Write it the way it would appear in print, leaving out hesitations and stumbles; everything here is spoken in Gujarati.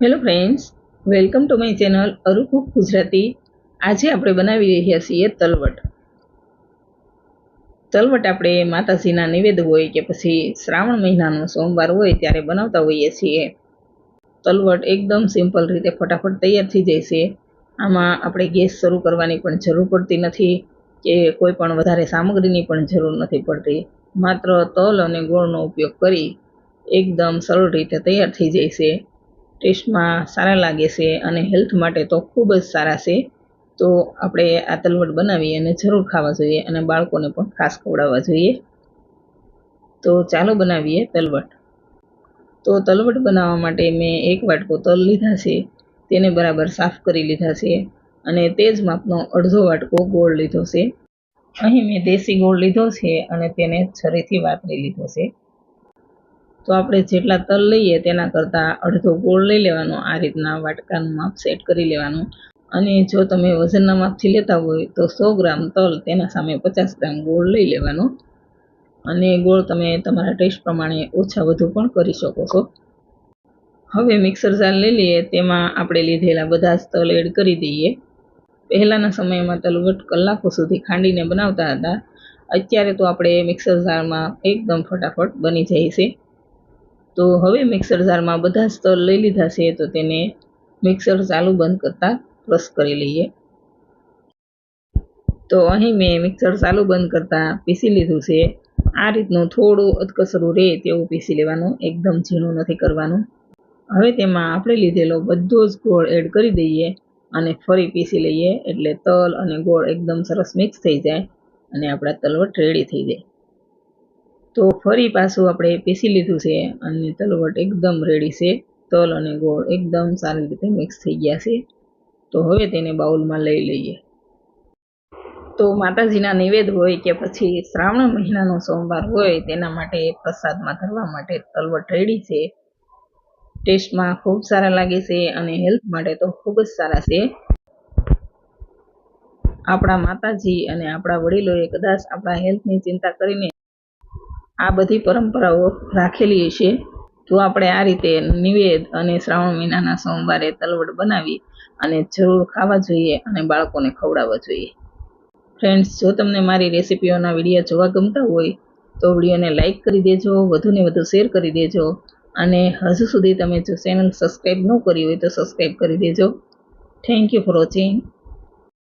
Hello friends, welcome to my channel Aru cook Gujarati. આજે આપણે બનાવી રહ્યા છીએ તલવટ. તલવટ આપણે માતાજીના નિવેદ્ય હોય કે પછી શ્રાવણ મહિનાનો સોમવાર હોય ત્યારે બનાવતા હોઈએ છીએ. તલવટ એકદમ સિમ્પલ રીતે ફટાફટ તૈયાર થઈ જાય છે. આમાં આપણે ગેસ શરૂ કરવાની પણ જરૂર પડતી નથી કે કોઈ પણ વધારે સામગ્રીની પણ જરૂર નથી પડતી. માત્ર તલ અને ગોળનો ઉપયોગ કરી એકદમ સરળ રીતે તૈયાર થઈ જાય છે. ટેસ્ટમાં સારા લાગે છે અને હેલ્થ માટે તો ખૂબ જ સારા છે. તો આપણે આ તલવટ બનાવી અને જરૂર ખાવા જોઈએ અને બાળકોને પણ ખાસ ખવડાવવા જોઈએ. તો ચાલો બનાવીએ તલવટ. તો તલવટ બનાવવા માટે મેં 1 વાટકો તલ લીધા છે, તેને બરાબર સાફ કરી લીધા છે અને તે જ માપનો અડધો વાટકો ગોળ લીધો છે. અહીં મેં દેશી ગોળ લીધો છે અને તેને છરીથી વાપરી લીધો છે. તો આપણે જેટલા તલ લઈએ તેના કરતાં અડધો ગોળ લઈ લેવાનો. આ રીતના વાટકાનું માપ સેટ કરી લેવાનું. અને જો તમે વજનના માપથી લેતા હોય તો 100 ગ્રામ તલ તેના સામે 50 ગ્રામ ગોળ લઈ લેવાનો. અને ગોળ તમે તમારા ટેસ્ટ પ્રમાણે ઓછા વધુ પણ કરી શકો છો. હવે મિક્સર જાર લઈ લઈએ, તેમાં આપણે લીધેલા બધા જ તલ એડ કરી દઈએ. પહેલાંના સમયમાં તલવટ કલાકો સુધી ખાંડીને બનાવતા હતા. અત્યારે તો આપણે મિક્સર જારમાં એકદમ ફટાફટ બની જાય છે. તો હવે મિક્સર જારમાં બધા જ તલ લઈ લીધા છે, તો તેને મિક્સર ચાલુ બંધ કરતાં ક્રશ કરી લઈએ. તો અહીં મેં મિક્સર ચાલુ બંધ કરતાં પીસી લીધું છે. આ રીતનું થોડું અધકચરું રહે તેવું પીસી લેવાનું, એકદમ ઝીણું નથી કરવાનું. હવે તેમાં આપણે લીધેલો બધો જ ગોળ એડ કરી દઈએ અને ફરી પીસી લઈએ, એટલે તલ અને ગોળ એકદમ સરસ મિક્સ થઈ જાય અને આપણા તલવટ રેડી થઈ જાય. તો ફરી પાછું આપણે પીસી લીધું છે અને તલવટ એકદમ રેડી છે. તલ અને ગોળ એકદમ સારી રીતે મિક્સ થઈ ગયા છે. તો હવે તેને બાઉલમાં લઈ લઈએ. તો માતાજીના નિવેદ્ય હોય કે પછી શ્રાવણ મહિનાનો સોમવાર હોય તેના માટે પ્રસાદમાં ધરવા માટે તલવટ રેડી છે. ટેસ્ટમાં ખૂબ સારા લાગે છે અને હેલ્થ માટે તો ખૂબ જ સારા છે. આપણા માતાજી અને આપણા વડીલોએ કદાચ આપણા હેલ્થની ચિંતા કરીને આ બધી પરંપરાઓ રાખેલી છે. તો આપણે આ રીતે નિવેદ અને શ્રાવણ મહિનાના સોમવારે તલવટ બનાવી અને જરૂર ખાવા જોઈએ અને બાળકોને ખવડાવવા જોઈએ. ફ્રેન્ડ્સ, જો તમને મારી રેસિપીઓના વિડીયો જોવા ગમતા હોય તો વિડીયોને લાઇક કરી દેજો, વધુને વધુ શેર કરી દેજો અને હજુ સુધી તમે જો ચેનલ સબસ્ક્રાઈબ ન કરી હોય તો સબસ્ક્રાઈબ કરી દેજો. Thank you for watching.